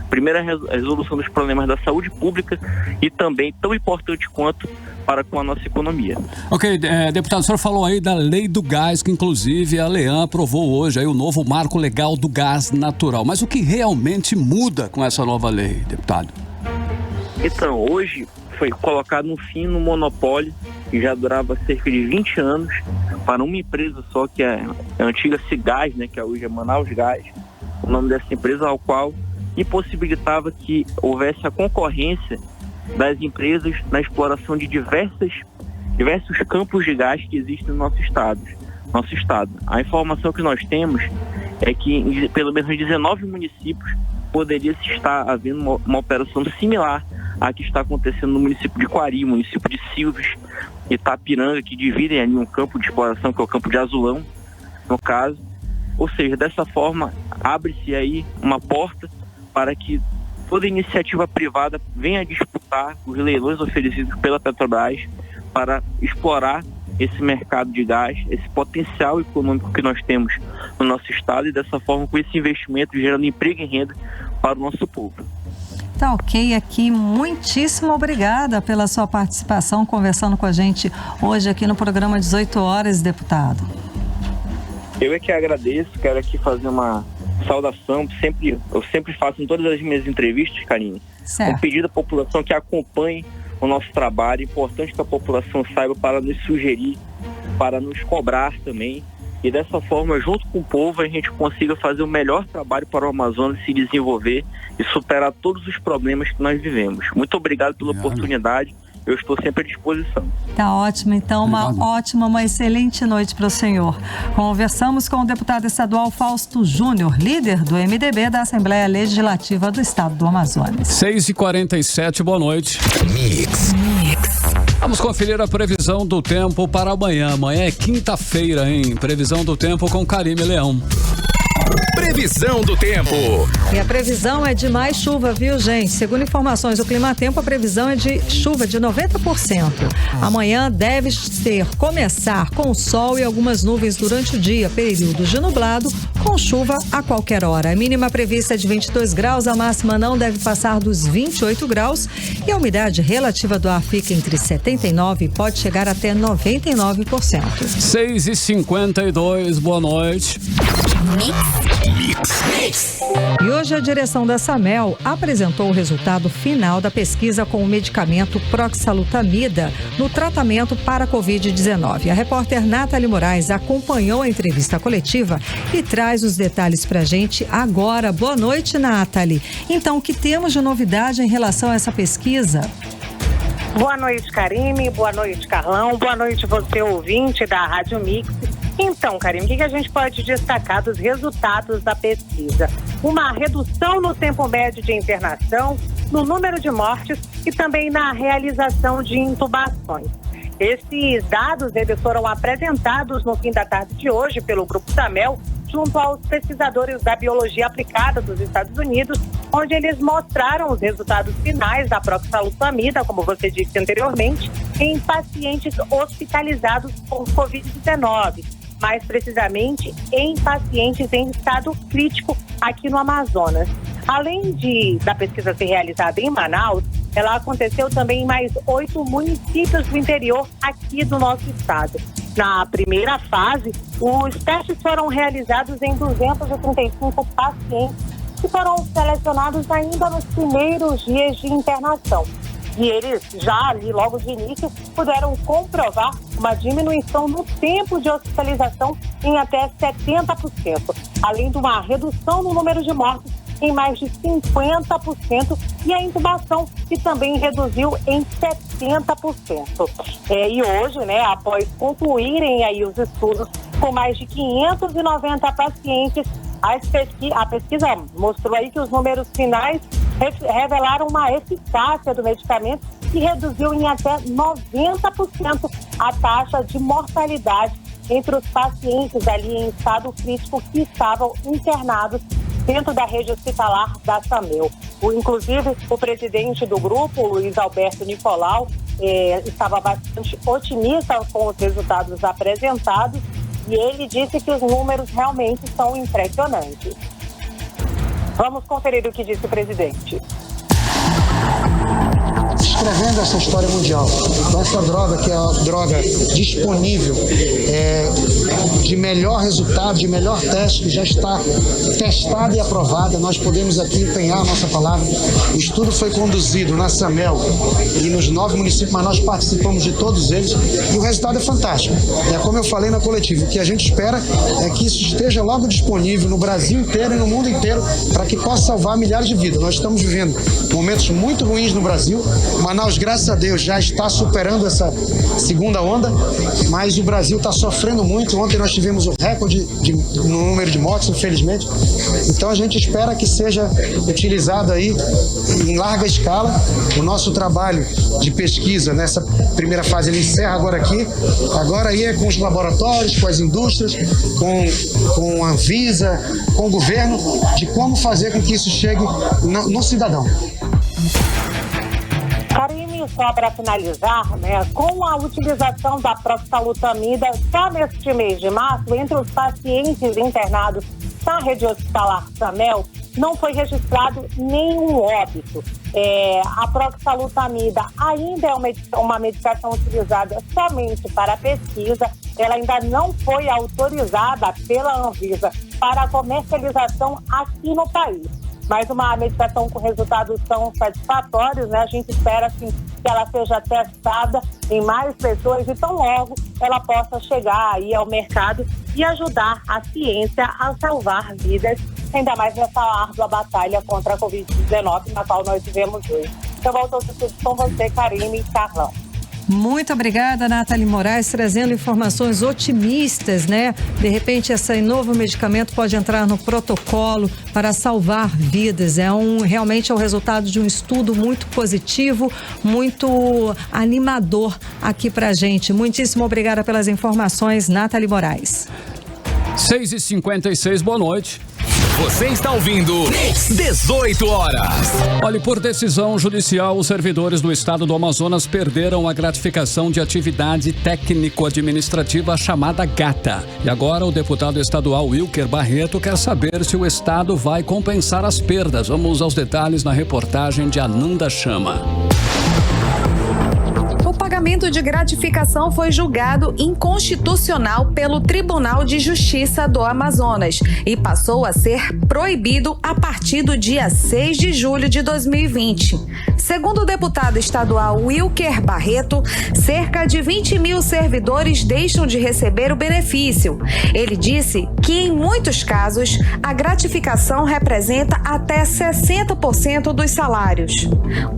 Primeiro, a resolução dos problemas da saúde pública e também, tão importante quanto, para com a nossa economia.
Ok, deputado, o senhor falou aí da lei do gás, que inclusive a Lean aprovou hoje aí o novo marco legal do gás natural. Mas o que realmente muda com essa nova lei, deputado?
Então, hoje foi colocado um fim no monopólio que já durava cerca de 20 anos para uma empresa só, que é a antiga Cigás, né, que hoje é Manaus Gás, o nome dessa empresa, ao qual impossibilitava que houvesse a concorrência das empresas na exploração de diversos campos de gás que existem no nosso estado. A informação que nós temos é que em pelo menos 19 municípios poderia estar havendo uma operação similar à que está acontecendo no município de Quari, município de Silves e Itapiranga, que dividem ali um campo de exploração, que é o campo de Azulão, no caso. Ou seja, dessa forma, abre-se aí uma porta para que toda iniciativa privada venha disputar os leilões oferecidos pela Petrobras para explorar esse mercado de gás, esse potencial econômico que nós temos no nosso estado, e dessa forma, com esse investimento, gerando emprego e renda para o nosso povo.
Tá ok aqui, muitíssimo obrigada pela sua participação, conversando com a gente hoje aqui no programa 18 horas, deputado.
Eu é que agradeço, quero aqui fazer uma saudação, eu sempre faço em todas as minhas entrevistas, Karine, um pedido à população que acompanhe o nosso trabalho. É importante que a população saiba para nos sugerir, para nos cobrar também, e dessa forma, junto com o povo, a gente consiga fazer o melhor trabalho para o Amazonas se desenvolver e superar todos os problemas que nós vivemos. Muito obrigado pela oportunidade. Eu estou sempre à disposição.
Tá ótimo, então, uma excelente noite para o senhor. Conversamos com o deputado estadual Fausto Júnior, líder do MDB da Assembleia Legislativa do Estado do Amazonas.
6h47, boa noite. Mix. Vamos conferir a previsão do tempo para amanhã. Amanhã é quinta-feira, hein? Previsão do tempo com Karime Leão.
Previsão do tempo.
E a previsão é de mais chuva, viu, gente? Segundo informações do Climatempo, a previsão é de chuva de 90%. Amanhã deve começar com sol e algumas nuvens durante o dia, períodos de nublado, com chuva a qualquer hora. A mínima prevista é de 22 graus, a máxima não deve passar dos 28 graus e a umidade relativa do ar fica entre 79% e pode chegar até 99%.
6h52, boa noite.
E hoje a direção da SAMEL apresentou o resultado final da pesquisa com o medicamento proxalutamida no tratamento para a Covid-19. A repórter Nathalie Moraes acompanhou a entrevista coletiva e traz os detalhes pra gente agora. Boa noite, Nathalie. Então, o que temos de novidade em relação a essa pesquisa?
Boa noite, Karime. Boa noite, Carlão. Boa noite, você ouvinte da Rádio Mix. Então, Karime, o que a gente pode destacar dos resultados da pesquisa? Uma redução no tempo médio de internação, no número de mortes e também na realização de intubações. Esses dados eles foram apresentados no fim da tarde de hoje pelo Grupo SAMEL, junto aos pesquisadores da biologia aplicada dos Estados Unidos, onde eles mostraram os resultados finais da proxalutamida, como você disse anteriormente, em pacientes hospitalizados com Covid-19, mais precisamente em pacientes em estado crítico aqui no Amazonas. Além da pesquisa ser realizada em Manaus, ela aconteceu também em mais 8 municípios do interior aqui do nosso estado. Na primeira fase, os testes foram realizados em 235 pacientes que foram selecionados ainda nos primeiros dias de internação. E eles já ali, logo de início, puderam comprovar uma diminuição no tempo de hospitalização em até 70%, além de uma redução no número de mortes em mais de 50% e a intubação, que também reduziu em 70%. E hoje, após concluírem aí os estudos com mais de 590 pacientes, a pesquisa mostrou aí que os números finais revelaram uma eficácia do medicamento que reduziu em até 90% a taxa de mortalidade entre os pacientes ali em estado crítico que estavam internados dentro da rede hospitalar da SAMEL. Inclusive, o presidente do grupo, Luiz Alberto Nicolau, estava bastante otimista com os resultados apresentados e ele disse que os números realmente são impressionantes. Vamos conferir o que disse o presidente.
Escrevendo essa história mundial, essa droga que é a droga disponível, de melhor resultado, de melhor teste, que já está testada e aprovada, nós podemos aqui empenhar a nossa palavra. O estudo foi conduzido na SAMEL e nos 9 municípios, mas nós participamos de todos eles e o resultado é fantástico. Como eu falei na coletiva, o que a gente espera é que isso esteja logo disponível no Brasil inteiro e no mundo inteiro para que possa salvar milhares de vidas. Nós estamos vivendo momentos muito ruins no Brasil. Manaus, graças a Deus, já está superando essa segunda onda, mas o Brasil está sofrendo muito. Ontem nós tivemos o recorde no número de mortes, infelizmente. Então a gente espera que seja utilizado aí em larga escala. O nosso trabalho de pesquisa nessa primeira fase ele encerra agora aqui. Agora aí é com os laboratórios, com as indústrias, com a Anvisa, com o governo, de como fazer com que isso chegue no cidadão.
Karine, só para finalizar, com a utilização da proxalutamida só neste mês de março, entre os pacientes internados na rede hospitalar SAMEL, não foi registrado nenhum óbito. A proxalutamida ainda é uma medicação utilizada somente para pesquisa, ela ainda não foi autorizada pela Anvisa para comercialização aqui no país. Mas uma medicação com resultados tão satisfatórios, a gente espera assim, que ela seja testada em mais pessoas e tão logo ela possa chegar aí ao mercado e ajudar a ciência a salvar vidas, ainda mais nessa árdua batalha contra a Covid-19 na qual nós vivemos hoje. Então, volto aos estudos com você, Karine e Carlão.
Muito obrigada, Nathalie Moraes, trazendo informações otimistas, De repente, esse novo medicamento pode entrar no protocolo para salvar vidas. Realmente é o resultado de um estudo muito positivo, muito animador aqui pra gente. Muitíssimo obrigada pelas informações, Nathalie Moraes.
6h56, boa noite.
Você está ouvindo 18 horas.
Olha, por decisão judicial, os servidores do estado do Amazonas perderam a gratificação de atividade técnico-administrativa chamada GATA. E agora o deputado estadual Wilker Barreto quer saber se o estado vai compensar as perdas. Vamos aos detalhes na reportagem de Ananda Chama.
O pagamento de gratificação foi julgado inconstitucional pelo Tribunal de Justiça do Amazonas e passou a ser proibido a partir do dia 6 de julho de 2020. Segundo o deputado estadual Wilker Barreto, cerca de 20 mil servidores deixam de receber o benefício. Ele disse que, em muitos casos, a gratificação representa até 60% dos salários.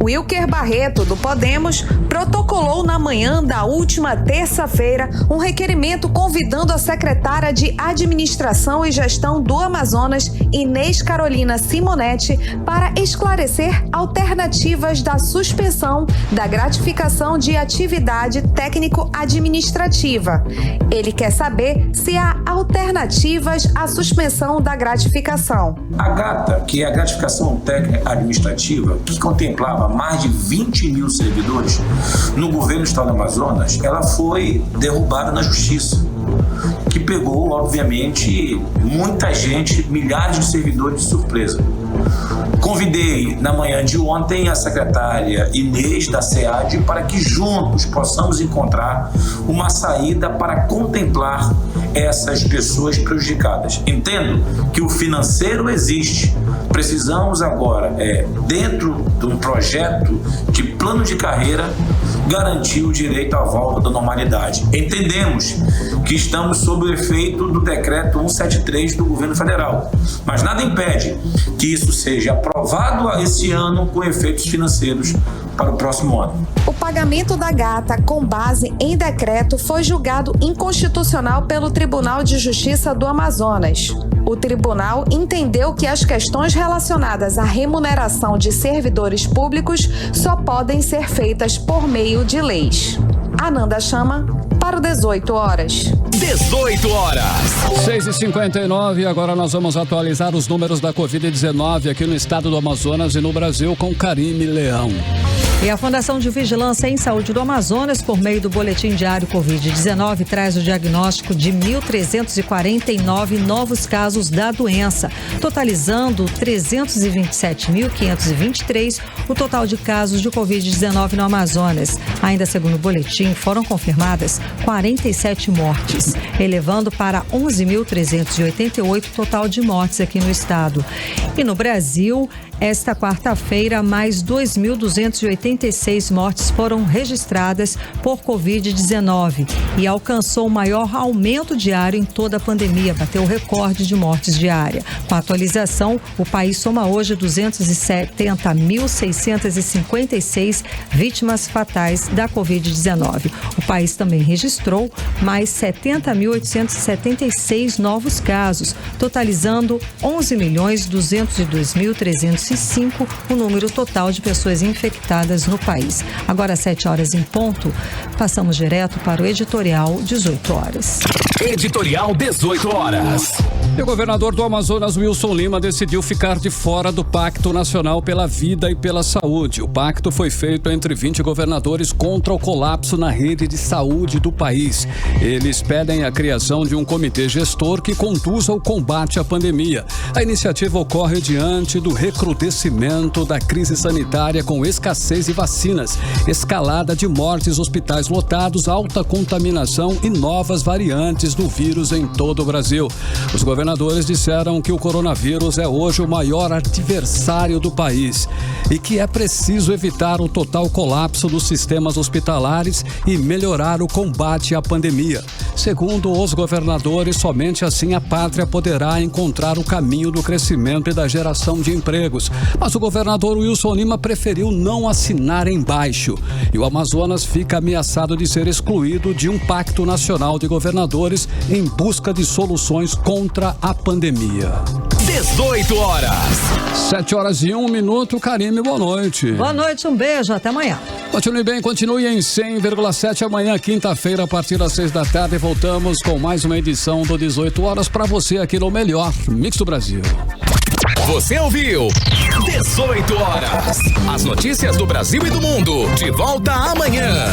Wilker Barreto, do Podemos, protocolou na manhã da última terça-feira um requerimento convidando a secretária de Administração e Gestão do Amazonas, Inês Carolina Simonetti, para esclarecer alternativas da suspensão da gratificação de atividade técnico-administrativa. Ele quer saber se há alternativas à suspensão da gratificação.
A GATA, que é a gratificação técnica-administrativa, que contemplava mais de 20 mil servidores no governo do estado do Amazonas, ela foi derrubada na justiça, que pegou, obviamente, muita gente, milhares de servidores de surpresa. Convidei na manhã de ontem a secretária Inês da SEAD para que juntos possamos encontrar uma saída para contemplar essas pessoas prejudicadas. Entendo que o financeiro existe. Precisamos agora, dentro de um projeto de plano de carreira, garantir o direito à volta da normalidade. Entendemos que estamos sob o efeito do decreto 173 do governo federal, mas nada impede que isso seja aprovado esse ano com efeitos financeiros para o próximo ano.
O pagamento da gata com base em decreto foi julgado inconstitucional pelo Tribunal de Justiça do Amazonas. O tribunal entendeu que as questões relacionadas à remuneração de servidores públicos só podem ser feitas por meio de leis. Ananda Chama, para o 18 horas.
18 horas.
6h59, agora nós vamos atualizar os números da Covid-19 aqui no estado do Amazonas e no Brasil com Karime Leão.
E a Fundação de Vigilância em Saúde do Amazonas, por meio do Boletim Diário Covid-19, traz o diagnóstico de 1.349 novos casos da doença, totalizando 327.523 o total de casos de Covid-19 no Amazonas. Ainda segundo o boletim, foram confirmadas 47 mortes, elevando para 11.388 o total de mortes aqui no estado. E no Brasil, esta quarta-feira, mais 2.286 mortes foram registradas por Covid-19 e alcançou o maior aumento diário em toda a pandemia, bateu o recorde de mortes diária. Com a atualização, o país soma hoje 270.656 vítimas fatais da Covid-19. O país também registrou mais 70.876 novos casos, totalizando 11.202.305 o número total de pessoas infectadas no país. Agora, às 7 horas em ponto, passamos direto para o editorial 18 horas.
Editorial 18 horas.
E o governador do Amazonas, Wilson Lima, decidiu ficar de fora do Pacto Nacional pela Vida e pela Saúde. O pacto foi feito entre 20 governadores contra o colapso na rede de saúde do país. Eles pedem a criação de um comitê gestor que conduza o combate à pandemia. A iniciativa ocorre diante do recrudescimento da crise sanitária com escassez de vacinas, escalada de mortes, hospitais lotados, alta contaminação e novas variantes do vírus em todo o Brasil. Os governadores disseram que o coronavírus é hoje o maior adversário do país e que é preciso evitar o total colapso dos sistemas hospitalares e melhorar o combate à pandemia. Segundo os governadores, somente assim a pátria poderá encontrar o caminho do crescimento e da geração de empregos. Mas o governador Wilson Lima preferiu não assinar embaixo. E o Amazonas fica ameaçado de ser excluído de um pacto nacional de governadores em busca de soluções contra a pandemia.
18 horas.
7 horas e 1 minuto. Karime, boa noite.
Boa noite, um beijo, até amanhã.
Continue bem, continue em 100,7 amanhã, quinta-feira, a partir das 6 da tarde. Voltamos com mais uma edição do 18 horas para você aqui no melhor Mix do Brasil.
Você ouviu 18 horas. As notícias do Brasil e do mundo. De volta amanhã.